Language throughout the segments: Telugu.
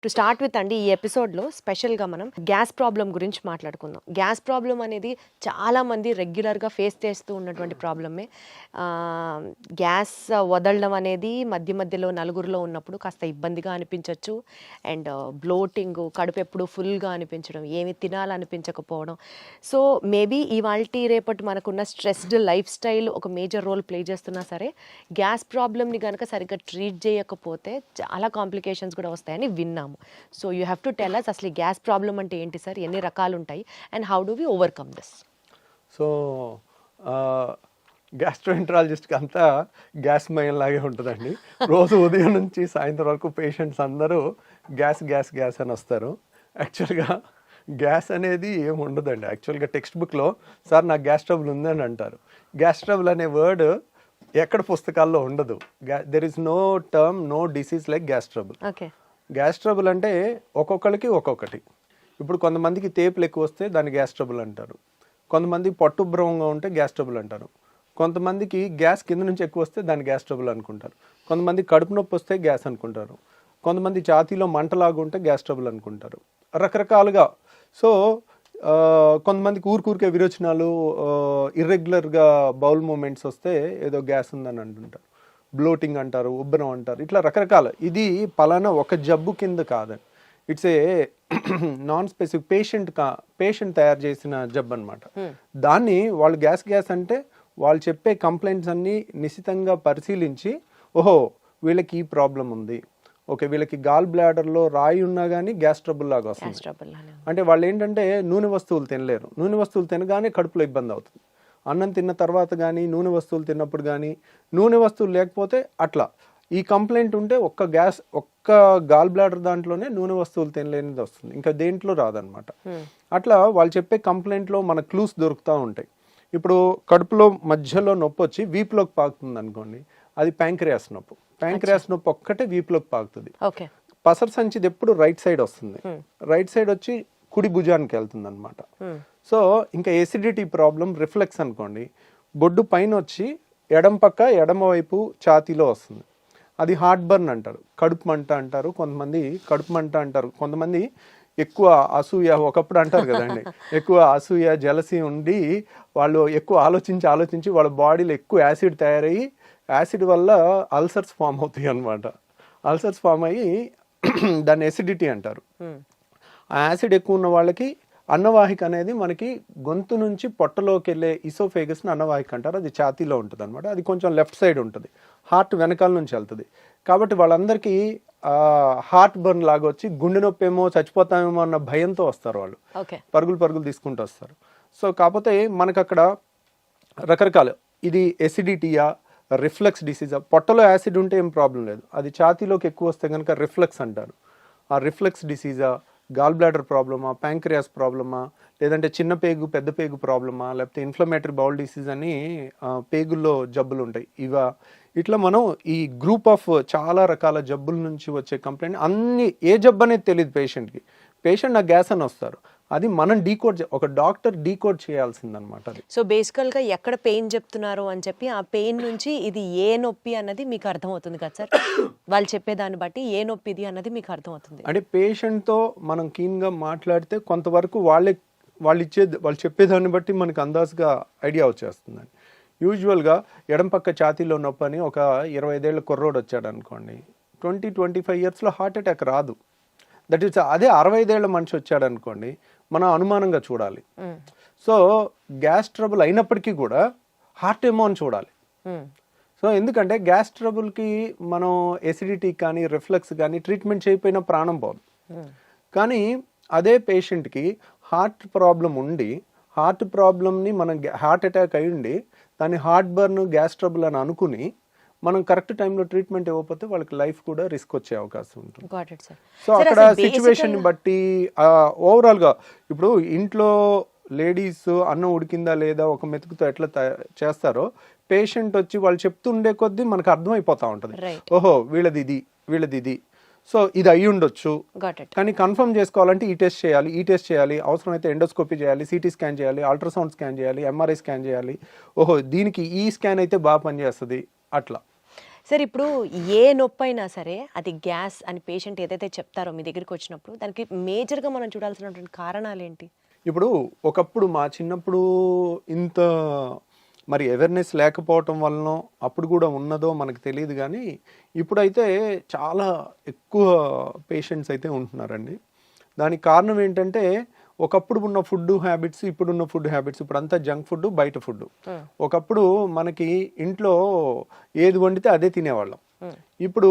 టు స్టార్ట్ విత్ అండి ఈ ఎపిసోడ్లో స్పెషల్గా మనం గ్యాస్ ప్రాబ్లం గురించి మాట్లాడుకుందాం. గ్యాస్ ప్రాబ్లం అనేది చాలామంది రెగ్యులర్గా ఫేస్ చేస్తూ ఉన్నటువంటి ప్రాబ్లమే. గ్యాస్ వదలడం అనేది మధ్య మధ్యలో నలుగురిలో ఉన్నప్పుడు కాస్త ఇబ్బందిగా అనిపించవచ్చు. అండ్ బ్లోటింగ్, కడుపు ఎప్పుడు ఫుల్గా అనిపించడం, ఏమి తినాలనిపించకపోవడం. సో మేబీ ఇవాల్టి రేపటి మనకున్న స్ట్రెస్డ్ లైఫ్ స్టైల్ ఒక మేజర్ రోల్ ప్లే చేస్తున్నా సరే గ్యాస్ ప్రాబ్లమ్ని కనుక సరిగ్గా ట్రీట్ చేయకపోతే చాలా కాంప్లికేషన్స్ కూడా వస్తాయని విన్నాము. So you have to tell us అసలు గ్యాస్ ప్రాబ్లం అంటే ఏంటి సార్, ఎన్ని రకాలు ఉంటాయి and how do we overcome this? So గ్యాస్ట్రోఎంట్రాలజిస్ట్కి అంతా గ్యాస్ మయం లాగే ఉంటుందండి. రోజు ఉదయం నుంచి సాయంత్రం వరకు పేషెంట్స్ అందరూ గ్యాస్ గ్యాస్ గ్యాస్ అని వస్తారు. యాక్చువల్గా గ్యాస్ అనేది ఏమి ఉండదండి. యాక్చువల్గా టెక్స్ట్ బుక్లో సార్ నాకు గ్యాస్ ట్రబుల్ ఉందని అంటారు. గ్యాస్ ట్రబుల్ అనే వర్డ్ ఎక్కడ పుస్తకాల్లో ఉండదు. There is no term, no disease like gas trouble. Okay, gas trouble అంటే ఒక్కొక్కరికి ఒక్కొక్కటి. ఇప్పుడు కొంతమందికి తేపులు ఎక్కువ వస్తే దాన్ని గ్యాస్ ట్రబుల్ అంటారు. కొంతమంది పట్టుభ్రమంగా ఉంటే గ్యాస్ ట్రబుల్ అంటారు. కొంతమందికి గ్యాస్ కింద నుంచి ఎక్కువ వస్తే దాన్ని గ్యాస్ ట్రబుల్ అనుకుంటారు. కొంతమంది కడుపు నొప్పి వస్తే గ్యాస్ అనుకుంటారు. కొంతమంది ఛాతీలో మంటలాగా ఉంటే గ్యాస్ ట్రబుల్ అనుకుంటారు. రకరకాలుగా. సో కొంతమందికి ఊరికే విరోచనాలు, ఇర్రెగ్యులర్గా బౌల్ మూమెంట్స్ వస్తే ఏదో గ్యాస్ ఉందని అంటుంటారు. బ్లోటింగ్ అంటారు, ఉబ్బరం అంటారు, ఇట్లా రకరకాల. ఇది పలానా ఒక జబ్బు కింద కాదండి. It's a non specific patient తయారు చేసిన జబ్బు అనమాట. దాన్ని వాళ్ళు గ్యాస్ అంటే వాళ్ళు చెప్పే కంప్లైంట్స్ అన్నీ నిశితంగా పరిశీలించి, ఓహో వీళ్ళకి ఈ ప్రాబ్లం ఉంది, ఓకే వీళ్ళకి గాల్ బ్లాడర్లో రాయి ఉన్నా కానీ గ్యాస్ ట్రబుల్ లాగా వస్తుంది. అంటే వాళ్ళు ఏంటంటే నూనె వస్తువులు తినలేరు. నూనె వస్తువులు తినగానే కడుపులో ఇబ్బంది అవుతుంది. అన్నం తిన్న తర్వాత కానీ, నూనె వస్తువులు తిన్నప్పుడు కానీ, నూనె వస్తువులు లేకపోతే అట్లా. ఈ కంప్లైంట్ ఉంటే ఒక్క గాల్ బ్లాడర్ దాంట్లోనే నూనె వస్తువులు తినలేనిది వస్తుంది, ఇంకా దేంట్లో రాదనమాట. అట్లా వాళ్ళు చెప్పే కంప్లైంట్లో మన క్లూస్ దొరుకుతూ ఉంటాయి. ఇప్పుడు కడుపులో మధ్యలో నొప్పి వచ్చి వీపులోకి పాకుతుంది అనుకోండి, అది ప్యాంక్రియాస్ నొప్పి. ప్యాంక్రియాస్ నొప్పి ఒక్కటే వీపులోకి పాకుతుంది. పసర సంచిది ఎప్పుడు రైట్ సైడ్ వస్తుంది. రైట్ సైడ్ వచ్చి కుడి భుజానికి వెళ్తుంది అనమాట. సో ఇంకా ఎసిడిటీ ప్రాబ్లం, రిఫ్లెక్స్ అనుకోండి, బొడ్డు పైన వచ్చి ఎడమ వైపు ఛాతీలో వస్తుంది. అది హార్ట్ బర్న్ అంటారు, కడుపు మంట అంటారు. కొంతమంది కడుపు మంట అంటారు. కొంతమంది ఎక్కువ అసూయ, ఒకప్పుడు అంటారు కదండి, ఎక్కువ అసూయ జలసి ఉండి వాళ్ళు ఎక్కువ ఆలోచించి వాళ్ళ బాడీలో ఎక్కువ యాసిడ్ తయారయ్యి, యాసిడ్ వల్ల అల్సర్స్ ఫామ్ అవుతాయి అనమాట. అల్సర్స్ ఫామ్ అయ్యి దాన్ని ఎసిడిటీ అంటారు. ఆ యాసిడ్ ఎక్కువ ఉన్న వాళ్ళకి అన్నవాహిక అనేది మనకి గొంతు నుంచి పొట్టలోకి వెళ్ళే ఇసోఫేగస్ని అన్నవాహిక అంటారు. అది ఛాతీలో ఉంటుంది అనమాట. అది కొంచెం లెఫ్ట్ సైడ్ ఉంటుంది, హార్ట్ వెనకాల నుంచి వెళ్తుంది. కాబట్టి వాళ్ళందరికీ హార్ట్ బర్న్ లాగా వచ్చి గుండె నొప్పి ఏమో, చచ్చిపోతామేమో అన్న భయంతో వస్తారు. వాళ్ళు పరుగులు తీసుకుంటూ వస్తారు. సో కాకపోతే మనకు అక్కడ రకరకాలు, ఇది ఎసిడిటీయా, రిఫ్లెక్స్ డిసీజా. పొట్టలో యాసిడ్ ఉంటే ఏం ప్రాబ్లం లేదు, అది ఛాతీలోకి ఎక్కువ వస్తే కనుక రిఫ్లెక్స్ అంటారు. ఆ రిఫ్లెక్స్ డిసీజా, గాల్ బ్లాడర్ ప్రాబ్లమా, ప్యాంక్రియాస్ ప్రాబ్లమా, లేదంటే చిన్న పేగు పెద్ద పేగు ప్రాబ్లమా, లేకపోతే ఇన్ఫ్లమేటరీ బౌల్ డిసీజ్ అని పేగుల్లో జబ్బులు ఉంటాయి. ఇట్లా మనం ఈ గ్రూప్ ఆఫ్ చాలా రకాల జబ్బుల నుంచి వచ్చే కంప్లైంట్ అన్ని, ఏ జబ్బు అనేది తెలియదు పేషెంట్కి. పేషెంట్ నాకు గ్యాస్ అని వస్తారు, అది మనం ఒక డాక్టర్ డీకోడ్ చేయాల్సిందనమాట. అది సో బేసికల్గా ఎక్కడ పెయిన్ చెప్తున్నారు అని చెప్పి ఆ పెయిన్ నుంచి ఇది ఏ నొప్పి అన్నది మీకు అర్థమవుతుంది కదా సార్? వాళ్ళు చెప్పేదాన్ని బట్టి ఏ నొప్పి ఇది అన్నది మీకు అర్థమవుతుంది. అంటే పేషెంట్తో మనం కీన్గా మాట్లాడితే కొంతవరకు వాళ్ళు చెప్పేదాన్ని బట్టి మనకు అందాజుగా ఐడియా వచ్చేస్తుందండి. యూజువల్గా ఎడం పక్క ఛాతీలో నొప్పి అని ఒక 25 ఏళ్ల కుర్రోడు వచ్చాడు అనుకోండి, 25 ఇయర్స్లో హార్ట్ అటాక్ రాదు. దట్ ఈస్ అదే 65 ఏళ్ల మనిషి వచ్చాడు అనుకోండి, మనం అనుమానంగా చూడాలి. సో గ్యాస్ ట్రబుల్ అయినప్పటికీ కూడా హార్ట్ ఏమో అని చూడాలి. సో ఎందుకంటే గ్యాస్ ట్రబుల్కి మనం ఎసిడిటీ కానీ రిఫ్లెక్స్ కానీ ట్రీట్మెంట్ చేయకపోయినా ప్రాణం పోదు. కానీ అదే పేషెంట్కి హార్ట్ ప్రాబ్లం ఉండి, హార్ట్ ప్రాబ్లమ్ని మనం హార్ట్ అటాక్ అయి ఉండి దాన్ని హార్ట్ బర్న్, గ్యాస్ ట్రబుల్ అని అనుకుని మనం కరెక్ట్ టైంలో ట్రీట్మెంట్ ఇవ్వకపోతే వాళ్ళకి లైఫ్ కూడా రిస్క్ వచ్చే అవకాశం ఉంటుంది. సో అక్కడ సిచ్యువేషన్ బట్టి ఓవరాల్గా ఇప్పుడు ఇంట్లో లేడీస్ అన్నం ఉడికిందా లేదా ఒక మెతుకుతో ఎట్లా చేస్తారో, పేషెంట్ వచ్చి వాళ్ళు చెప్తుండే కొద్దీ మనకు అర్థమైపోతా ఉంటుంది, ఓహో వీళ్ళది ఇది, సో ఇది అయ్యి ఉండొచ్చు. కానీ కన్ఫర్మ్ చేసుకోవాలంటే ఈ టెస్ట్ చేయాలి, అవసరమైతే ఎండోస్కోపీ చేయాలి, సిటీ స్కాన్ చేయాలి, అల్ట్రాసౌండ్ స్కాన్ చేయాలి, ఎంఆర్ఐ స్కాన్ చేయాలి. ఓహో దీనికి ఈ స్కాన్ అయితే బాగా పనిచేస్తుంది అట్లా. సరే ఇప్పుడు ఏ నొప్పి అయినా సరే అది గ్యాస్ అని పేషెంట్ ఏదైతే చెప్తారో మీ దగ్గరికి వచ్చినప్పుడు దానికి మేజర్గా మనం చూడాల్సినటువంటి కారణాలు ఏంటి? ఇప్పుడు ఒకప్పుడు మా చిన్నప్పుడు ఇంత మరి అవేర్నెస్ లేకపోవటం వలన అప్పుడు కూడా ఉన్నదో మనకు తెలియదు, కానీ ఇప్పుడైతే చాలా ఎక్కువ పేషెంట్స్ అయితే ఉంటున్నారండి. దానికి కారణం ఏంటంటే ఒకప్పుడు ఉన్న ఫుడ్ హ్యాబిట్స్, ఇప్పుడున్న ఫుడ్ హ్యాబిట్స్, ఇప్పుడు అంతా జంక్ ఫుడ్, బయట ఫుడ్. ఒకప్పుడు మనకి ఇంట్లో ఏది వండితే అదే తినేవాళ్ళం. ఇప్పుడు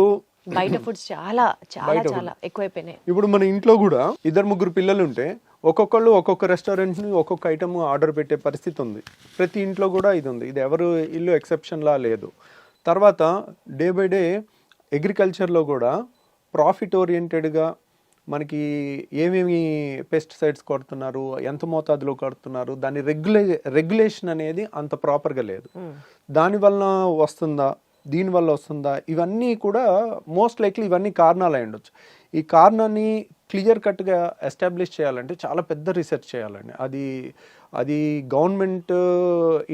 బయట ఫుడ్స్ చాలా చాలా చాలా ఎక్కువైపోయినాయి. ఇప్పుడు మన ఇంట్లో కూడా 2-3 పిల్లలు ఉంటే ఒక్కొక్కళ్ళు ఒక్కొక్క రెస్టారెంట్ని ఒక్కొక్క ఐటమ్ ఆర్డర్ పెట్టే పరిస్థితి ఉంది. ప్రతి ఇంట్లో కూడా ఇది ఉంది. ఇది ఎవరు ఇల్లు ఎక్సెప్షన్లా లేదు. తర్వాత డే బై డే అగ్రికల్చర్లో కూడా ప్రాఫిట్ ఓరియంటెడ్గా మనకి ఏమేమి పెస్టిసైడ్స్ కొడుతున్నారు, ఎంత మోతాదులో కొడుతున్నారు, దాని రెగ్యులేషన్ అనేది అంత ప్రాపర్గా లేదు. దానివల్ల వస్తుందా, దీనివల్ల వస్తుందా, ఇవన్నీ కూడా మోస్ట్ లైక్లీ ఇవన్నీ కారణాలు అయి ఉండొచ్చు. ఈ కారణాన్ని క్లియర్ కట్గా ఎస్టాబ్లిష్ చేయాలంటే చాలా పెద్ద రీసెర్చ్ చేయాలండి. అది గవర్నమెంట్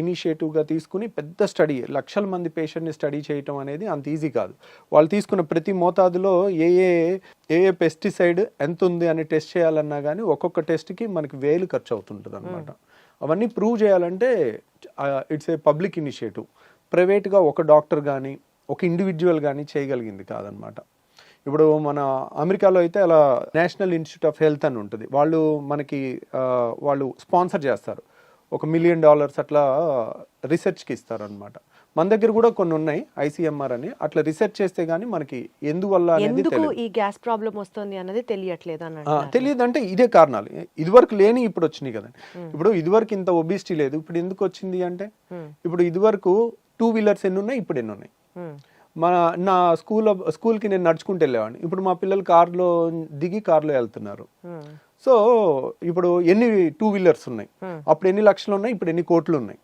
ఇనిషియేటివ్గా తీసుకుని పెద్ద స్టడీ, లక్షల మంది పేషెంట్ని స్టడీ చేయటం అనేది అంత ఈజీ కాదు. వాళ్ళు తీసుకున్న ప్రతి మోతాదులో ఏ ఏ పెస్టిసైడ్ ఎంత ఉంది అని టెస్ట్ చేయాలన్నా కానీ ఒక్కొక్క టెస్ట్కి మనకి 1000 ఖర్చు అవుతుంటుంది అనమాట. అవన్నీ ప్రూవ్ చేయాలంటే ఇట్స్ ఏ పబ్లిక్ ఇనిషియేటివ్. ప్రైవేట్గా ఒక డాక్టర్ కానీ ఒక ఇండివిజువల్ కానీ చేయగలిగింది కాదనమాట. ఇప్పుడు మన అమెరికాలో అయితే అలా నేషనల్ ఇన్స్టిట్యూట్ ఆఫ్ హెల్త్ అని ఉంటుంది. వాళ్ళు స్పాన్సర్ చేస్తారు. $1 మిలియన్ అట్లా రీసెర్చ్కి ఇస్తారు అనమాట. మన దగ్గర కూడా కొన్ని ఉన్నాయి, ICMR అని. అట్లా రీసెర్చ్ చేస్తే గానీ మనకి ఎందువల్ల అనేది ఈ గ్యాస్ ప్రాబ్లం వస్తుంది అన్నది తెలియట్లేదు అన్నట్టు. తెలియదు అంటే ఇదే కారణాలు. ఇదివరకు లేని ఇప్పుడు వచ్చినాయి కదండి. ఇప్పుడు ఇదివరకు ఇంత ఒబిసిటీ లేదు, ఇప్పుడు ఎందుకు వచ్చింది అంటే ఇప్పుడు ఇదివరకు 2 వీలర్స్ ఎన్ని ఉన్నాయి, ఇప్పుడు ఎన్ని ఉన్నాయి. నా స్కూల్కి నేను నడుచుకుంటూ వెళ్ళేవాడిని. ఇప్పుడు మా పిల్లలు కార్లో దిగి కార్లో వెళ్తున్నారు. సో ఇప్పుడు ఎన్ని 2 వీలర్స్ ఉన్నాయి, అప్పుడు ఎన్ని లక్షలు ఉన్నాయి, ఇప్పుడు ఎన్ని కోట్లు ఉన్నాయి.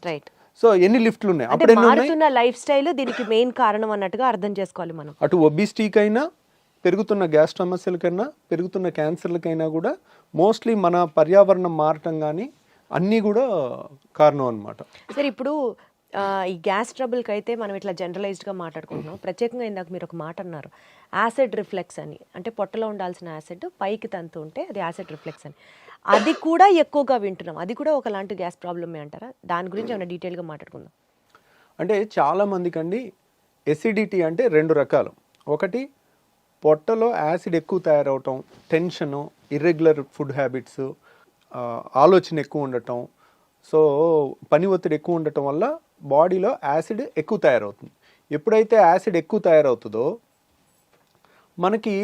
రైట్. సో ఎన్ని లిఫ్ట్లు ఉన్నాయి, అప్పుడు మారుతున్న లైఫ్ స్టైల్ దీనికి మెయిన్ కారణం అన్నట్టుగా అర్థం చేసుకోవాలి మనం. అటు ఒబిసిటీకైనా, పెరుగుతున్న గ్యాస్ సమస్యలకైనా, పెరుగుతున్న క్యాన్సర్లకైనా కూడా మోస్ట్లీ మన పర్యావరణం మారటం కానీ అన్నీ కూడా కారణం అనమాట. సరే ఇప్పుడు ఈ గ్యాస్ ట్రబుల్కి అయితే మనం ఇట్లా జనరలైజ్డ్గా మాట్లాడుకుంటున్నాం. ప్రత్యేకంగా ఇందాక మీరు ఒక మాట అన్నారు, యాసిడ్ రిఫ్లెక్స్ అని. అంటే పొట్టలో ఉండాల్సిన యాసిడ్ పైకి తంతు ఉంటే అది యాసిడ్ రిఫ్లెక్స్ అని. అది కూడా ఎక్కువగా వింటున్నాం. అది కూడా ఒకలాంటి గ్యాస్ ప్రాబ్లమే అంటారా? దాని గురించి ఏమైనా డీటెయిల్గా మాట్లాడుకుందాం. అంటే చాలా మందికి అండి ఎసిడిటీ అంటే 2 రకాలు. ఒకటి పొట్టలో యాసిడ్ ఎక్కువ తయారవటం, టెన్షను, ఇర్రెగ్యులర్ ఫుడ్ హ్యాబిట్స్, ఆలోచన ఎక్కువ ఉండటం, సో పని ఒత్తిడి ఎక్కువ ఉండటం వల్ల బాడీలో యాసిడ్ ఎక్కువ తయారవుతుంది. ఎప్పుడైతే యాసిడ్ ఎక్కువ తయారవుతుందో మనకి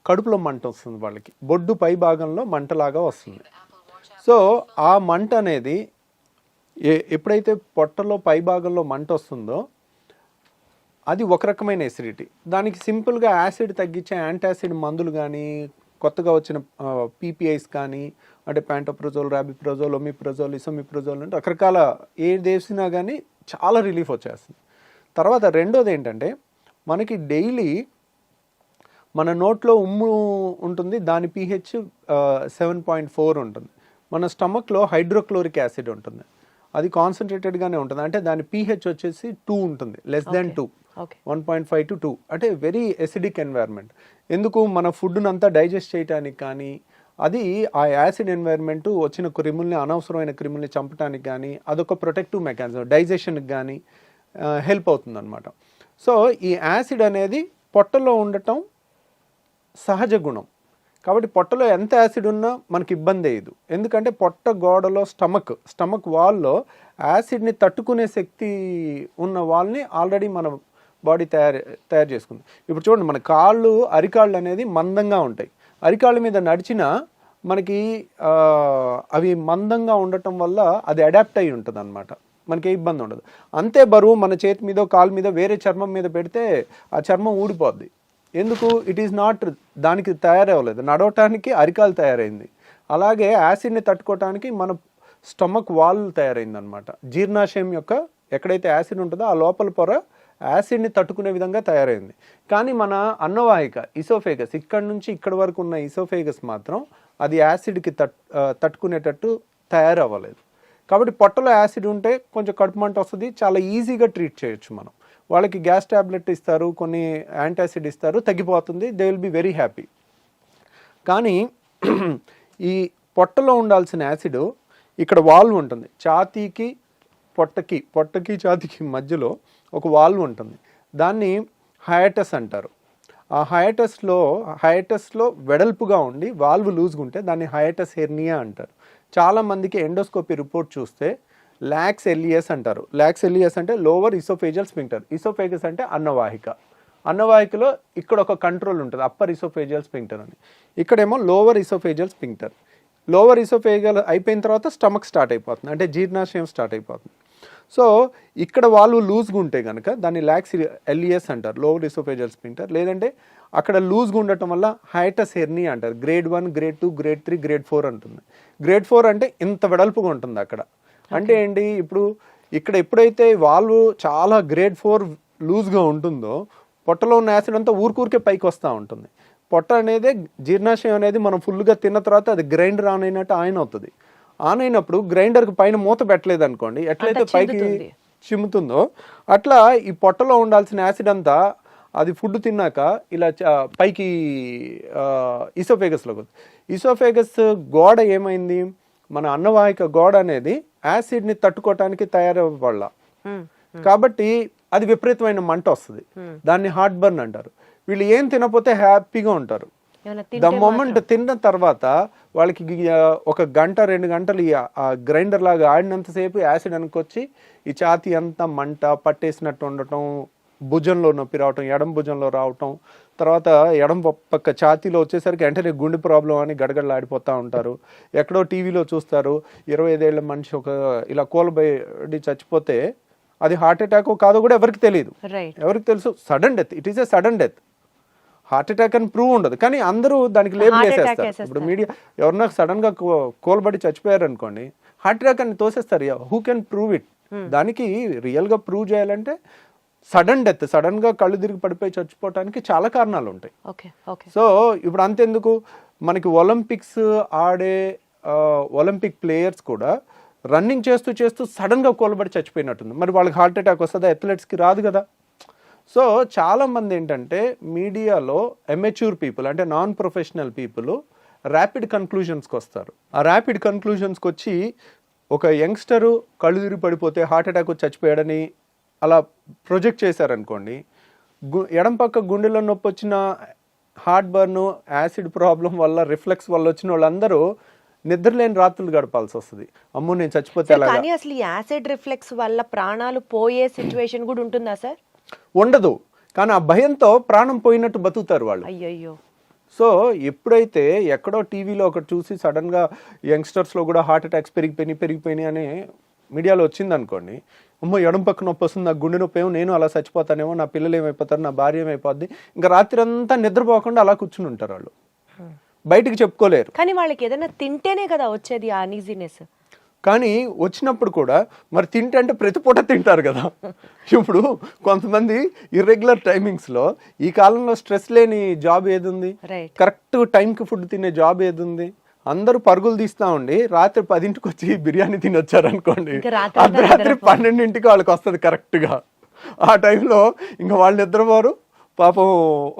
కడుపులో మంట వస్తుంది, వాళ్ళకి బొడ్డు పై భాగంలో మంటలాగా వస్తుంది. సో ఆ మంట అనేది ఎప్పుడైతే పొట్టలో పై భాగంలో మంట వస్తుందో అది ఒక రకమైన ఎసిడిటీ. దానికి సింపుల్గా యాసిడ్ తగ్గించే యాంటాసిడ్ మందులు కానీ, కొత్తగా వచ్చిన PPIs కానీ, అంటే ప్యాంటోప్రజోల్, రాబిప్రజోల్, ఒమిప్రజోల్, ఇసోమిప్రజోల్ అంటే రకరకాల ఏది వేసినా కానీ చాలా రిలీఫ్ వచ్చేస్తుంది. తర్వాత రెండోది ఏంటంటే మనకి డైలీ మన నోట్లో ఉమ్ము ఉంటుంది, దాని pH 7.4 ఉంటుంది. మన స్టమక్లో హైడ్రోక్లోరిక్ యాసిడ్ ఉంటుంది, అది కాన్సన్ట్రేటెడ్గానే ఉంటుంది. అంటే దాని pH వచ్చేసి 2 ఉంటుంది, <2, 1.5 to 2. అంటే వెరీ ఎసిడిక్ ఎన్వైర్న్మెంట్. ఎందుకు మన ఫుడ్ని అంతా డైజెస్ట్ చేయడానికి కానీ, అది ఆ యాసిడ్ ఎన్వైర్న్మెంట్ వచ్చిన క్రిముల్ని, అనవసరమైన క్రిముల్ని చంపడానికి కానీ అదొక ప్రొటెక్టివ్ మెకానిజం, డైజెషన్కి కానీ హెల్ప్ అవుతుంది అనమాట. సో ఈ యాసిడ్ అనేది పొట్టలో ఉండటం సహజ గుణం. కాబట్టి పొట్టలో ఎంత యాసిడ్ ఉన్నా మనకి ఇబ్బంది అయ్యదు. ఎందుకంటే పొట్ట గోడలో స్టమక్ వాల్లో యాసిడ్ని తట్టుకునే శక్తి ఉన్న వాళ్ళని ఆల్రెడీ మన బాడీ తయారు చేసుకుంది. ఇప్పుడు చూడండి, మన అరికాళ్ళు అనేది మందంగా ఉంటాయి. అరికాళ్ళ మీద నడిచినా మనకి అవి మందంగా ఉండటం వల్ల అది అడాప్ట్ అయి ఉంటుంది అనమాట, మనకి ఏ ఇబ్బంది ఉండదు. అంతే బరువు మన చేతి మీద, కాలు మీద, వేరే చర్మం మీద పెడితే ఆ చర్మం ఊడిపోద్ది. ఎందుకు? ఇట్ ఈస్ నాట్, దానికి తయారవ్వలేదు. నడవటానికి అరికాలు తయారైంది. అలాగే యాసిడ్ని తట్టుకోవటానికి మన స్టమక్ వాల్ తయారైంది అనమాట. జీర్ణాశయం యొక్క ఎక్కడైతే యాసిడ్ ఉంటుందో ఆ లోపల పొర యాసిడ్ని తట్టుకునే విధంగా తయారైంది. కానీ మన అన్నవాహిక, ఇసోఫేగస్, ఇక్కడ నుంచి ఇక్కడ వరకు ఉన్న ఇసోఫేగస్ మాత్రం అది యాసిడ్కి తట్టుకునేటట్టు తయారవ్వలేదు. కాబట్టి పొట్టలో యాసిడ్ ఉంటే కొంచెం కడుపు మంట వస్తుంది, చాలా ఈజీగా ట్రీట్ చేయొచ్చు మనం. వాళ్ళకి గ్యాస్ ట్యాబ్లెట్ ఇస్తారు, కొన్ని యాంటాసిడ్ ఇస్తారు, తగ్గిపోతుంది, they will be very happy. కానీ ఈ పొట్టలో ఉండాల్సిన యాసిడ్ ఇక్కడ వాల్వ్ ఉంటుంది, ఛాతీకి పొట్టకి ఛాతీకి మధ్యలో ఒక వాల్వ్ ఉంటుంది, దాన్ని హయాటస్ అంటారు. ఆ హయాటస్లో వెడల్పుగా ఉండి వాల్వ్ లూజ్గా ఉంటే దాన్ని హయాటస్ హెర్నియా అంటారు. చాలామందికి ఎండోస్కోపీ రిపోర్ట్ చూస్తే లాక్స్ ఎలియస్ అంటారు. లాక్స్ ఎలియస్ అంటే లోవర్ ఇసోఫేజియల్ స్ఫింక్టర్, ఇసోఫేగస్ అంటే అన్నవాహికలో ఇక్కడ ఒక కంట్రోల్ ఉంటుంది, అప్పర్ ఇసోఫేజియల్ స్ఫింక్టర్ అని. ఇక్కడేమో lower oesophageal sphincter. Lower oesophageal అయిపోయిన తర్వాత స్టమక్ స్టార్ట్ అయిపోతుంది, అంటే జీర్ణాశయం స్టార్ట్ అయిపోతుంది. సో ఇక్కడ వాళ్ళు లూజ్గా ఉంటే కనుక దాన్ని లాక్స్ ఎలియస్ అంటారు, లోవర్ ఇసోఫేజియల్ స్ఫింక్టర్. లేదంటే అక్కడ లూజ్గా ఉండటం వల్ల హైటస్ హెర్నియా అంటారు. గ్రేడ్ 1, గ్రేడ్ 2, గ్రేడ్ 3, గ్రేడ్ 4 ఉంటుంది. గ్రేడ్ 4 అంటే ఇంత వెడల్పుగా ఉంటుంది అక్కడ. అంటే ఏంటి, ఇప్పుడు ఇక్కడ ఎప్పుడైతే వాల్వ్ చాలా గ్రేడ్ 4 లూజ్గా ఉంటుందో పొట్టలో ఉన్న యాసిడ్ అంతా ఊరికే పైకి వస్తూ ఉంటుంది. పొట్ట అనేది జీర్ణాశయం అనేది మనం ఫుల్గా తిన్న తర్వాత అది గ్రైండర్ ఆన్ అయినట్టు ఆన్ అవుతుంది. ఆన్ అయినప్పుడు గ్రైండర్కి పైన మూత పెట్టలేదు అనుకోండి, ఎట్లయితే పైకి చిమ్ముతుందో అట్లా ఈ పొట్టలో ఉండాల్సిన యాసిడ్ అంతా అది ఫుడ్ తిన్నాక ఇలా పైకి ఇసోఫేగస్లోకి వస్తుంది. ఇసోఫేగస్ గోడ ఏమైంది, మన అన్నవాహిక గోడ అనేది యాసిడ్ని తట్టుకోవటానికి తయారవ్వాల, కాబట్టి అది విపరీతమైన మంట వస్తుంది, దాన్ని హార్ట్ బర్న్ అంటారు. వీళ్ళు ఏం తినకపోతే హ్యాపీగా ఉంటారు. ద మొమెంట్ తిన్న తర్వాత వాళ్ళకి ఒక గంట 2 గంటలు ఆ గ్రైండర్ లాగా ఆడినంతసేపు యాసిడ్ అనుకొచ్చి ఈ ఛాతీ అంతా మంట పట్టేసినట్టు ఉండటం, భుజంలో నొప్పి రావటం, ఎడం భుజంలో రావటం, తర్వాత ఎడం పక్క ఛాతీలో వచ్చేసరికి వెంటనే గుండె ప్రాబ్లం అని గడగడలాడిపోతూ ఉంటారు. ఎక్కడో టీవీలో చూస్తారు 25 ఏళ్ల మనిషి ఒక ఇలా కూలబడి చచ్చిపోతే అది హార్ట్ అటాక్ కాదో కూడా ఎవరికి తెలియదు. ఎవరికి తెలుసు, sudden death, it is a sudden death. Heart attack అని ప్రూవ్ ఉండదు, కానీ అందరూ దానికి లేబుల్ వేసేస్తారు. ఇప్పుడు మీడియా ఎవరన్నా సడన్ గా కోల్బడి చచ్చిపోయారు అనుకోండి, హార్ట్ అటాక్ అని తోసేస్తారు. Who can prove it? దానికి రియల్ గా ప్రూవ్ చేయాలంటే సడన్ డెత్, సడన్ గా కళ్ళు తిరిగి పడిపోయి చచ్చిపోవటానికి చాలా కారణాలు ఉంటాయి. సో ఇప్పుడు అంతెందుకు, మనకి ఒలింపిక్స్ ఆడే ఒలింపిక్ ప్లేయర్స్ కూడా రన్నింగ్ చేస్తూ సడన్ గా కోల్బడి చచ్చిపోయినట్టుంది. మరి వాళ్ళకి హార్ట్ అటాక్ వస్తుందా? అథ్లెట్స్కి రాదు కదా. సో చాలామంది ఏంటంటే మీడియాలో ఎమెచ్యూర్ పీపుల్ అంటే నాన్ ప్రొఫెషనల్ పీపుల్ ర్యాపిడ్ కన్క్లూజన్స్కి వస్తారు. ఆ ర్యాపిడ్ కన్క్లూజన్స్కి వచ్చి ఒక యంగ్స్టరు కళ్ళు తిరిగి పడిపోతే హార్ట్ అటాక్ వచ్చి చచ్చిపోయాడని అలా ప్రొజెక్ట్ చేశారనుకోండి, ఎడం పక్క గుండెలో నొప్పి వచ్చిన హార్ట్ బర్న్, యాసిడ్ ప్రాబ్లం వల్ల, రిఫ్లెక్స్ వల్ల వచ్చిన వాళ్ళందరూ నిద్రలేని రాత్రులు గడపాల్సి వస్తుంది. అమ్మో నేను చచ్చిపోతే అలా. కానీ అసలు ఈ యాసిడ్ రిఫ్లెక్స్ వల్ల ప్రాణాలు పోయే సిచ్యువేషన్ కూడా ఉంటుందా సార్? ఉండదు, కానీ ఆ భయంతో ప్రాణం పోయినట్టు బతుకుతారు వాళ్ళు. అయ్యయ్యో. సో ఎప్పుడైతే ఎక్కడో టీవీలో ఒకటి చూసి సడన్గా యంగ్స్టర్స్లో కూడా హార్ట్ అటాక్స్ పెరిగిపోయినాయి అని మీడియాలో వచ్చింది అనుకోండి, అమ్మో ఎడం పక్క నొప్పి వస్తుంది, నాకు గుండె నొప్పి ఏమో, నేను అలా చచ్చిపోతానేమో, నా పిల్లలు ఏమైపోతారు, నా భార్య ఏమైపోద్ది, ఇంకా రాత్రి అంతా నిద్రపోకుండా అలా కూర్చుని ఉంటారు వాళ్ళు, బయటికి చెప్పుకోలేరు. కానీ వాళ్ళకి ఏదైనా తింటేనే కదా వచ్చేది ఆ అనీజీనెస్. కానీ వచ్చినప్పుడు కూడా మరి తింటే అంటే ప్రతి పూట తింటారు కదా. ఇప్పుడు కొంతమంది ఇర్రెగ్యులర్ టైమింగ్స్లో, ఈ కాలంలో స్ట్రెస్ లేని జాబ్ ఏది ఉంది, కరెక్ట్ టైంకి ఫుడ్ తినే జాబ్ ఏది ఉంది? అందరూ పరుగులు తీస్తా ఉండి రాత్రి 10ంటికి వచ్చి బిర్యానీ తినొచ్చారు అనుకోండి, అర్ధరాత్రి 12ంటికి వాళ్ళకి వస్తుంది కరెక్ట్గా. ఆ టైంలో ఇంకా వాళ్ళు నిద్రపోరు, పాపం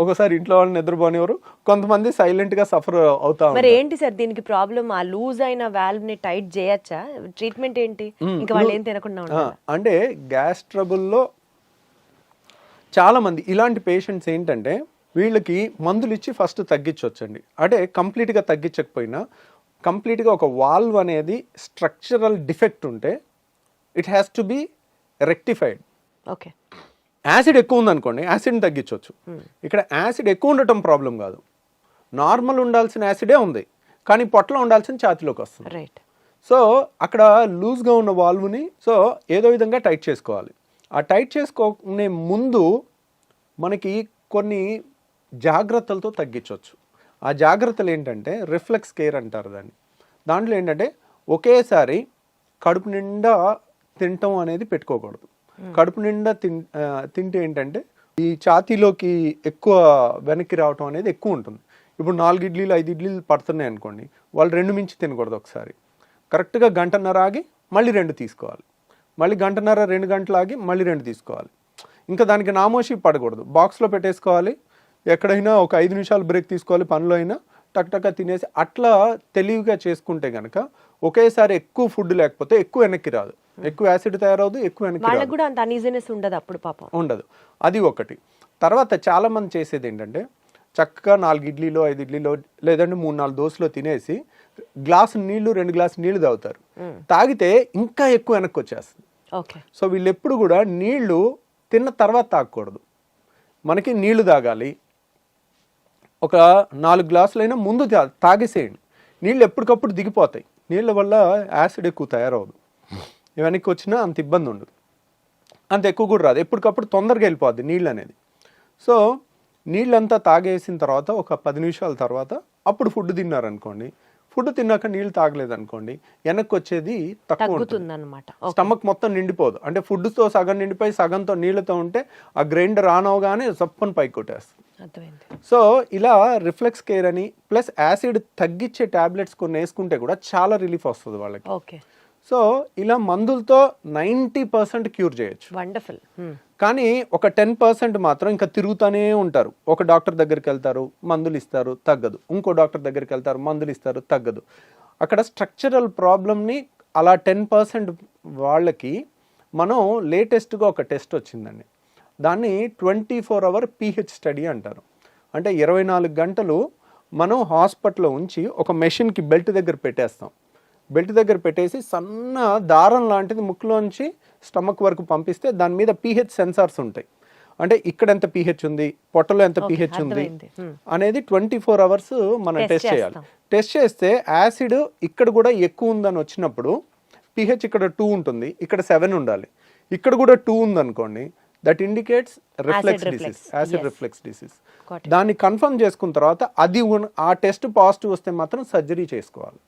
ఒకసారి ఇంట్లో వాళ్ళు నిద్రపోనివారు, కొంతమంది సైలెంట్ గా సఫర్ అవుతా. మరి ఏంటి సార్ దీనికి ప్రాబ్లం? ఆ లూజ్ అయిన వాల్వ్ ని టైట్ చేయొచ్చా? ట్రీట్మెంట్ ఏంటి? ఇంకా వాళ్ళు ఏం తినకుండా ఉంటారు అంటే గ్యాస్ ట్రబుల్లో చాలా మంది ఇలాంటి పేషెంట్స్ ఏంటంటే వీళ్ళకి మందులు ఇచ్చి ఫస్ట్ తగ్గించవచ్చండి. అంటే కంప్లీట్గా తగ్గించకపోయినా కంప్లీట్గా ఒక వాల్వ్ అనేది స్ట్రక్చరల్ డిఫెక్ట్ ఉంటే it has to be rectified. Okay. Acid ఎక్కువ ఉందనుకోండి, యాసిడ్ని తగ్గించవచ్చు. ఇక్కడ యాసిడ్ ఎక్కువ ఉండటం ప్రాబ్లం కాదు, నార్మల్ ఉండాల్సిన యాసిడే ఉంది, కానీ పొట్టలో ఉండాల్సిన ఛాతీలోకి వస్తుంది. రైట్. సో అక్కడ లూజ్గా ఉన్న వాల్వ్ని సో ఏదో విధంగా టైట్ చేసుకోవాలి. ఆ టైట్ చేసుకునే ముందు మనకి కొన్ని జాగ్రత్తలతో తగ్గించవచ్చు. ఆ జాగ్రత్తలు ఏంటంటే రిఫ్లెక్స్ కేర్ అంటారు దాన్ని. దాంట్లో ఏంటంటే ఒకేసారి కడుపు నిండా తినటం అనేది పెట్టుకోకూడదు. కడుపు నిండా తింటే ఏంటంటే ఈ ఛాతీలోకి ఎక్కువ వెనక్కి రావటం అనేది ఎక్కువ ఉంటుంది. ఇప్పుడు 4 ఇడ్లీలు 5 ఇడ్లీలు పడుతున్నాయి అనుకోండి, వాళ్ళు 2 మించి తినకూడదు. ఒకసారి కరెక్ట్గా 1.5 గంట ఆగి మళ్ళీ 2 తీసుకోవాలి, మళ్ళీ 1.5 2 గంటలు ఆగి మళ్ళీ 2 తీసుకోవాలి. ఇంకా దానికి నామోషి పడకూడదు, బాక్స్లో పెట్టేసుకోవాలి, ఎక్కడైనా ఒక 5 నిమిషాలు బ్రేక్ తీసుకోవాలి, పనిలో అయినా టక్ తినేసి అట్లా తెలివిగా చేసుకుంటే కనుక ఒకేసారి ఎక్కువ ఫుడ్ లేకపోతే ఎక్కువ వెనక్కి రాదు, ఎక్కువ యాసిడ్ తయారవదు, ఎక్కువ వెనక్కి వాళ్ళకి రాదు, కూడా అంత అన్ఈజీనెస్ ఉండదు అప్పుడు పాపం. ఉండదు. అది ఒకటి. తర్వాత చాలా మంది చేసేది ఏంటంటే చక్కగా 4 ఇడ్లీలో 5 ఇడ్లీలో లేదంటే 3-4 దోశలో తినేసి గ్లాసు నీళ్లు 2 గ్లాసు నీళ్లు తాగుతారు. తాగితే ఇంకా ఎక్కువ వెనక్కి వచ్చేస్తుంది. ఓకే. సో వీళ్ళు ఎప్పుడు కూడా నీళ్లు తిన్న తర్వాత తాగకూడదు, మనకి నీళ్లు తాగాలి. ఒక 4 గ్లాసులైనా ముందు తాగేసేయండి, నీళ్ళు ఎప్పటికప్పుడు దిగిపోతాయి, నీళ్ళ వల్ల యాసిడ్ ఎక్కువ తయారవదు, వెనక్కి వచ్చినా అంత ఇబ్బంది ఉండదు, అంత ఎక్కువ కూడా రాదు, ఎప్పటికప్పుడు తొందరగా వెళ్ళిపోద్ది నీళ్ళు అనేది. సో నీళ్ళంతా తాగేసిన తర్వాత ఒక 10 నిమిషాల తర్వాత అప్పుడు ఫుడ్ తిన్నారనుకోండి, ఫుడ్ తిన్నాక నీళ్ళు తాగలేదనుకోండి, వెనక్కి వచ్చేది తక్కువ ఉంటుంది అన్నమాట. స్టమక్ మొత్తం నిండిపోదు. అంటే ఫుడ్తో సగం నిండిపోయి సగంతో నీళ్ళతో ఉంటే ఆ గ్రైండర్ ఆన్ అవగానే సప్పని పైకి కొట్టేస్తుంది. సో ఇలా రిఫ్లెక్స్ కేర్ అని ప్లస్ యాసిడ్ తగ్గించే టాబ్లెట్స్ కొన్ని వేసుకుంటే కూడా చాలా రిలీఫ్ వస్తుంది వాళ్ళకి. ఓకే. సో ఇలా మందులతో 90% క్యూర్ చేయొచ్చు. వండర్ఫుల్. కానీ ఒక 10% మాత్రం ఇంకా తిరుగుతూనే ఉంటారు. ఒక డాక్టర్ దగ్గరికి వెళ్తారు, మందులు ఇస్తారు, తగ్గదు, ఇంకో డాక్టర్ దగ్గరికి వెళ్తారు, మందులు ఇస్తారు, తగ్గదు. అక్కడ స్ట్రక్చరల్ ప్రాబ్లమ్ని అలా 10% వాళ్ళకి మనం లేటెస్ట్గా ఒక టెస్ట్ వచ్చిందండి, దాన్ని 24 hour pH స్టడీ అంటారు. అంటే 24 గంటలు మనం హాస్పిటల్లో ఉంచి ఒక మెషిన్కి బెల్ట్ దగ్గర పెట్టేస్తాం, బెల్ట్ దగ్గర పెట్టేసి సన్న దారం లాంటిది ముక్కులోంచి స్టమక్ వరకు పంపిస్తే దాని మీద pH సెన్సార్స్ ఉంటాయి. అంటే ఇక్కడ ఎంత pH ఉంది, పొట్టలో ఎంత pH ఉంది అనేది 24 hours మనం టెస్ట్ చేయాలి. టెస్ట్ చేస్తే యాసిడ్ ఇక్కడ కూడా ఎక్కువ ఉందని వచ్చినప్పుడు pH ఇక్కడ 2 ఉంటుంది, ఇక్కడ 7 ఉండాలి, ఇక్కడ కూడా 2 ఉందనుకోండి, that indicates reflex disease, acid reflex disease. దాన్ని కన్ఫర్మ్ చేసుకున్న తర్వాత అది ఆ టెస్ట్ పాజిటివ్ వస్తే మాత్రం సర్జరీ చేసుకోవాలి.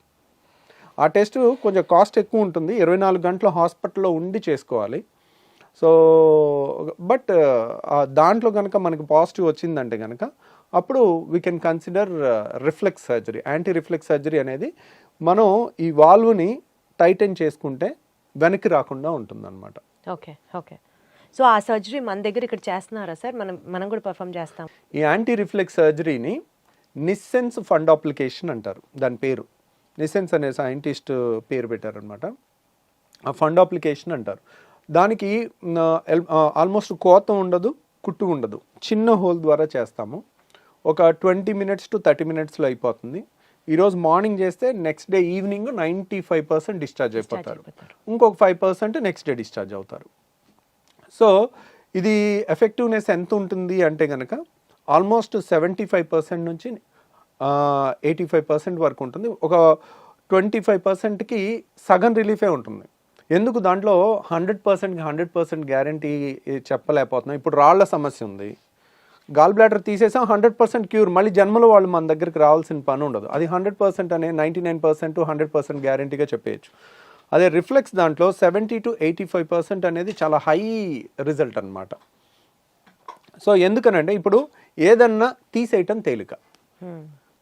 ఆ టెస్ట్ కొంచెం కాస్ట్ ఎక్కువ ఉంటుంది, 24 గంటల హాస్పిటల్లో ఉండి చేసుకోవాలి. సో బట్ దాంట్లో కనుక మనకి పాజిటివ్ వచ్చిందంటే కనుక అప్పుడు we can consider reflex surgery. Anti reflex surgery అనేది మనం ఈ వాల్వ్ని టైటన్ చేసుకుంటే వెనక్కి రాకుండా ఉంటుందన్నమాట. ఓకే. ఓకే. సో ఆ సర్జరీ మన దగ్గర ఇక్కడ చేస్తున్నారా సార్? మనం కూడా పర్ఫామ్ చేస్తాం. ఈ యాంటీ రిఫ్లెక్స్ సర్జరీని నిస్సెన్స్ ఫండాప్లికేషన్ అంటారు, దాని పేరు నిస్సెన్స్ అనే సైంటిస్ట్ పేరు పెట్టారనమాట. ఆ ఫండాప్లికేషన్ అంటారు. దానికి ఆల్మోస్ట్ కోత ఉండదు, కుట్టు ఉండదు, చిన్న హోల్ ద్వారా చేస్తాము. ఒక 20 minutes to 30 minutes అయిపోతుంది. ఈరోజు మార్నింగ్ చేస్తే నెక్స్ట్ డే ఈవినింగ్ 95% డిశ్చార్జ్ అయిపోతారు, ఇంకొక 5% నెక్స్ట్ డే డిశ్చార్జ్ అవుతారు. సో ఇది ఎఫెక్టివ్నెస్ ఎంత ఉంటుంది అంటే కనుక ఆల్మోస్ట్ 75% నుంచి 85% వరకు ఉంటుంది. ఒక 25%కి సగం రిలీఫే ఉంటుంది. ఎందుకు దాంట్లో 100%కి 100% గ్యారంటీ చెప్పలేకపోతున్నాం. ఇప్పుడు రాళ్ల సమస్య ఉంది, గాల్ బ్లాడర్ తీసేసాం, 100% క్యూర్, మళ్ళీ జన్మలో వాళ్ళు మన దగ్గరికి రావాల్సిన పని ఉండదు. అది 100% అనే 99% 100% గ్యారంటీగా చెప్పేయచ్చు. అదే రిఫ్లెక్స్ దాంట్లో 70 to 85% అనేది చాలా హై రిజల్ట్ అనమాట. సో ఎందుకనంటే ఇప్పుడు ఏదన్నా తీసేయటం తేలిక,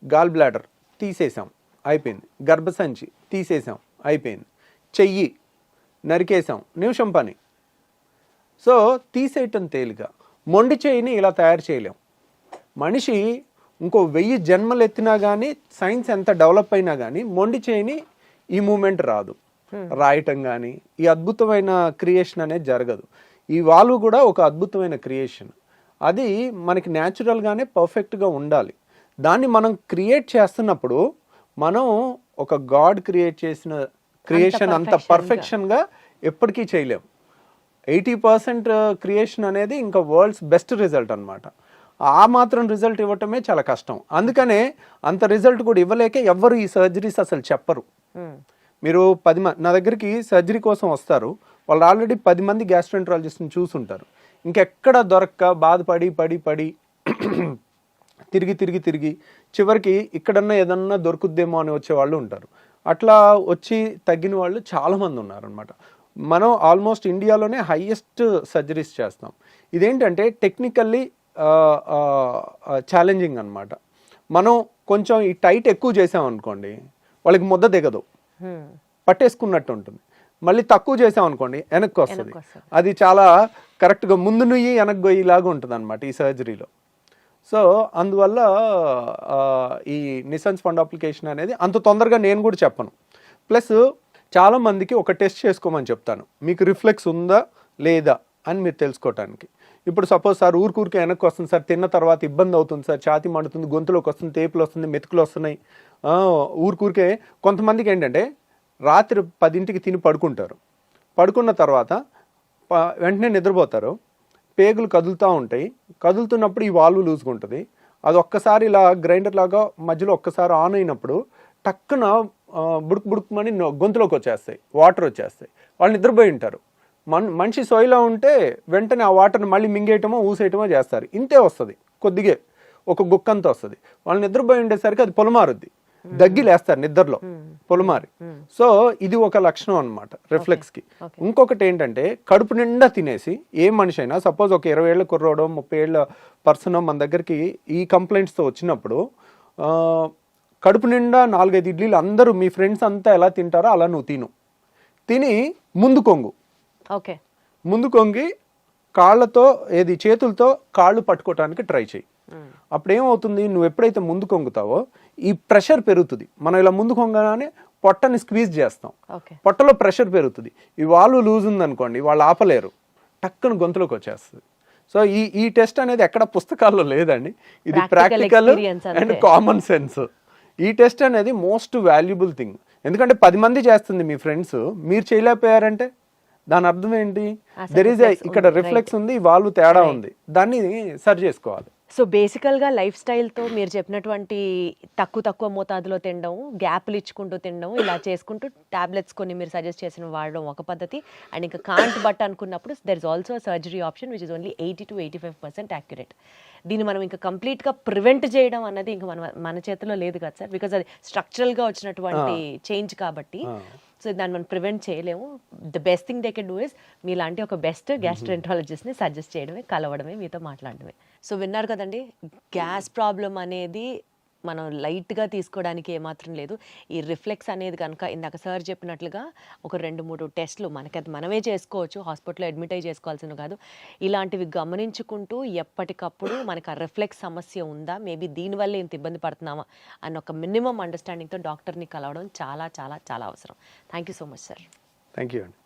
గాల్ బ్లాడర్ తీసేసాం అయిపోయింది, గర్భసంచి తీసేసాం అయిపోయింది, చెయ్యి నరికేసాం నిమిషం పని. సో తీసేయటం తేలిక, మొండి చెయ్యిని ఇలా తయారు చేయలేం. మనిషి ఇంకో 1000 జన్మలు ఎత్తినా కానీ, సైన్స్ ఎంత డెవలప్ అయినా కానీ మొండి చెయ్యిని ఈ మూమెంట్ రాదు, రాయటం కానీ ఈ అద్భుతమైన క్రియేషన్ అనేది జరగదు. ఈ వాల్వ్ కూడా ఒక అద్భుతమైన క్రియేషన్, అది మనకి న్యాచురల్గానే పర్ఫెక్ట్గా ఉండాలి. దాన్ని మనం క్రియేట్ చేస్తున్నప్పుడు మనం ఒక గాడ్ క్రియేట్ చేసిన క్రియేషన్ అంత పర్ఫెక్షన్గా ఎప్పటికీ చేయలేం. 80% క్రియేషన్ అనేది ఇంకా వరల్డ్స్ బెస్ట్ రిజల్ట్ అనమాట. ఆ మాత్రం రిజల్ట్ ఇవ్వటమే చాలా కష్టం. అందుకనే అంత రిజల్ట్ కూడా ఇవ్వలేక ఎవ్వరు ఈ సర్జరీస్ అసలు చెప్పరు. మీరు 10 మంది నా దగ్గరికి సర్జరీ కోసం వస్తారు, వాళ్ళు ఆల్రెడీ 10 మంది గ్యాస్ట్రోఎంట్రాలజిస్ట్ని చూసుంటారు. ఇంకెక్కడ దొరక్క బాధపడి పడి పడి తిరిగి చివరికి ఇక్కడన్నా ఏదన్నా దొరుకుద్దేమో అని వచ్చే వాళ్ళు ఉంటారు. అట్లా వచ్చి తగ్గిన వాళ్ళు చాలామంది ఉన్నారనమాట. మనం ఆల్మోస్ట్ ఇండియాలోనే హైయెస్ట్ సర్జరీస్ చేస్తాం. ఇదేంటంటే టెక్నికల్లీ ఛాలెంజింగ్ అనమాట. మనం కొంచెం ఈ టైట్ ఎక్కువ చేసామనుకోండి వాళ్ళకి ముద్ద దిగదు, పట్టేసుకున్నట్టు ఉంటుంది. మళ్ళీ తక్కువ చేసాం అనుకోండి వెనక్కి వస్తుంది. వెనక్కి వస్తుంది. అది చాలా కరెక్ట్గా ముందు నుయ్యి వెనక్కి గొయ్యిలాగా ఉంటుంది అనమాట ఈ సర్జరీలో. సో అందువల్ల ఈ నిసన్స్ ఫండ్ అప్లికేషన్ అనేది అంత తొందరగా నేను కూడా చెప్పను. ప్లస్ చాలామందికి ఒక టెస్ట్ చేసుకోమని చెప్తాను, మీకు రిఫ్లెక్స్ ఉందా లేదా అని మీరు తెలుసుకోవటానికి. ఇప్పుడు సపోజ్ సార్ ఊరికే వెనక్కి వస్తుంది సార్, తిన్న తర్వాత ఇబ్బంది అవుతుంది సార్, ఛాతీ మండుతుంది, గొంతులోకి వస్తుంది, తేపులు వస్తుంది, మెతుకులు వస్తున్నాయి, ఊరికే. కొంతమందికి ఏంటంటే రాత్రి 10ంటికి తిని పడుకుంటారు, పడుకున్న తర్వాత వెంటనే నిద్రపోతారు, పేగులు కదులుతూ ఉంటాయి, కదులుతున్నప్పుడు ఈ వాల్వ్ లూజ్గా ఉంటుంది, అది ఒక్కసారి ఇలా గ్రైండర్ లాగా మధ్యలో ఒక్కసారి ఆన్ అయినప్పుడు టక్కున బుడుకు బుడుకుమని గొంతులోకి వచ్చేస్తాయి, వాటర్ వచ్చేస్తాయి. వాళ్ళు నిద్రపోయి ఉంటారు. మనిషి సోయిలో ఉంటే వెంటనే ఆ వాటర్ని మళ్ళీ మింగేయటమో ఊసేయటమో చేస్తారు. ఇంతే వస్తుంది, కొద్దిగా ఒక గుక్కంత వస్తుంది. వాళ్ళు నిద్రపోయి ఉండేసరికి అది పొలమారుద్ది, దగ్గిలేస్తారు నిద్రలో పొలమారి. సో ఇది ఒక లక్షణం అనమాట రిఫ్లెక్స్కి. ఇంకొకటి ఏంటంటే కడుపు నిండా తినేసి ఏ మనిషి అయినా, సపోజ్ ఒక 20 ఏళ్ళ కుర్రోడో 30 ఏళ్ళ పర్సన్ మన దగ్గరికి ఈ కంప్లైంట్స్తో వచ్చినప్పుడు, కడుపు నిండా 4-5 ఇడ్లీలు అందరూ మీ ఫ్రెండ్స్ అంతా ఎలా తింటారో అలా నువ్వు తిని ముందు కొంగు, ఓకే, ముందు కొంగి కాళ్ళతో చేతులతో కాళ్ళు పట్టుకోవటానికి ట్రై చేయి. అప్పుడు ఏమవుతుంది, నువ్వు ఎప్పుడైతే ముందు కొంగుతావో ఈ ప్రెషర్ పెరుగుతుంది. మనం ఇలా ముందు కొంగగానే పొట్టని స్క్వీజ్ చేస్తాం, పొట్టలో ప్రెషర్ పెరుగుతుంది. ఈ వాల్వ్ లూజ్ ఉందనుకోండి, వాళ్ళు ఆపలేరు, టక్కున గొంతులోకి వచ్చేస్తుంది. సో ఈ టెస్ట్ అనేది ఎక్కడ పుస్తకాల్లో లేదండి, ఇది ప్రాక్టికల్ అండ్ కామన్ సెన్స్. ఈ టెస్ట్ అనేది మోస్ట్ వాల్యుబుల్ థింగ్. ఎందుకంటే 10 మంది చేస్తుంది మీ ఫ్రెండ్స్, మీరు చేయలేకపోయారంటే దాని అర్థం ఏంటి, ఇక్కడ రిఫ్లెక్స్ ఉంది, వాల్వ్ తేడా ఉంది, దాన్ని సరి చేసుకోవాలి. సో బేసికల్గా లైఫ్ స్టైల్తో మీరు చెప్పినటువంటి తక్కువ మోతాదులో తినడం, గ్యాప్లు ఇచ్చుకుంటూ తినడం, ఇలా చేసుకుంటూ టాబ్లెట్స్ కొన్ని మీరు సజెస్ట్ చేసిన వాడడం ఒక పద్ధతి. అండ్ ఇంకా కాంట్ బట్ అనుకున్నప్పుడు there is also surgery option which is only 80 to 85% accurate. దీన్ని మనం ఇంకా కంప్లీట్గా ప్రివెంట్ చేయడం అన్నది ఇంకా మన చేతిలో లేదు కదా సార్, బికాజ్ అది స్ట్రక్చరల్గా వచ్చినటువంటి చేంజ్ కాబట్టి. సో దాన్ని మనం ప్రివెంట్ చేయలేము. The best thing they can do is మీలాంటి ఒక బెస్ట్ గ్యాస్ట్రెంట్రాలజిస్ట్ని సజెస్ట్ చేయడమే, కలవడమే, మీతో మాట్లాడడమే. సో విన్నారు కదండి, గ్యాస్ ప్రాబ్లం అనేది మనం లైట్గా తీసుకోవడానికి ఏమాత్రం లేదు. ఈ రిఫ్లెక్స్ అనేది కనుక ఇందాక సార్ చెప్పినట్లుగా ఒక 2-3 టెస్టులు మనకి మనమే చేసుకోవచ్చు, హాస్పిటల్లో అడ్మిట్ అయ్యి చేసుకోవాల్సిన కాదు. ఇలాంటివి గమనించుకుంటూ ఎప్పటికప్పుడు మనకు ఆ రిఫ్లెక్స్ సమస్య ఉందా, మేబీ దీనివల్ల ఇంత ఇబ్బంది పడుతున్నామా అన్న ఒక మినిమం అండర్స్టాండింగ్తో డాక్టర్ని కలవడం చాలా చాలా చాలా అవసరం. Thank you so much sir. Thank you అండి.